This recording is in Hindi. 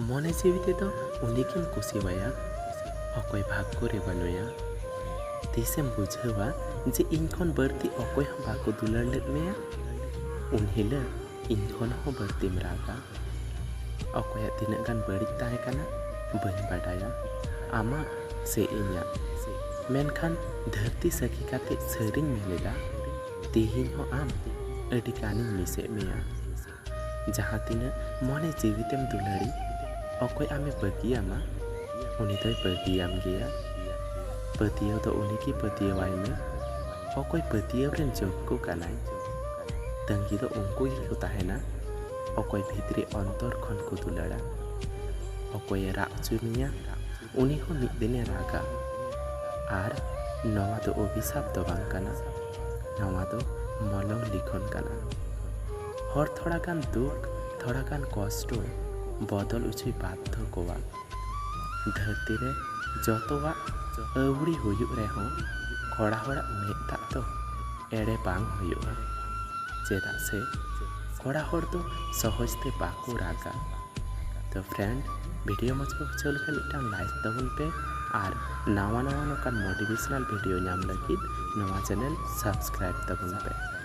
मने जीवी तो उन्हीं कुसीवाया अकय भाग्य रे बनुया तीसेम बुझावा जे इन बरती अकय बाको दुलार लेद मेया उन हिला इन बरतीम रागा अकय तीना गान बड़ी ताहेकाना बन बाडाया आमा से इन्या मेनखान धरती सखी काते सरिन मेलेदा तिहिन हो आम अडी कानी मिसे मेया जहाँ तीना मने जीवितेम दुलारी अकय आमे बगियामा उनी तो बगियाम गया पतियो तो उन्हीं की पतियवाय में अकय पतियो रेन जोग्गो कानाय तंगी तो उनको ही को ताहेना अकय भितरी अंतर खन को दुलारा अकय रागचुनिया उन्हीं हो मिद दिने रागा आर नवा तो अभिशाप तो बांग काना नवा तो मलम लिखन काना हर थोड़ा गान दुख थोड़ा गान कष्ट बदल उछुई बाध्य कोवा धरती रे जतवा अवड़ी हुयुग रेहो खड़ा हड़ा मेदा तो एड़े बांग हुयुगा चेदा से खड़ा हड़ तो सहजते बाको रागा तो फ्रेंड वीडियो मज को बुझाव लेखान मिदटां लाइक ताबोन पे और नावा नावा नोकान मोटिवेशनल वीडियो नाम लगिद नवा चैनल सब्सक्राइब ताबोन पे।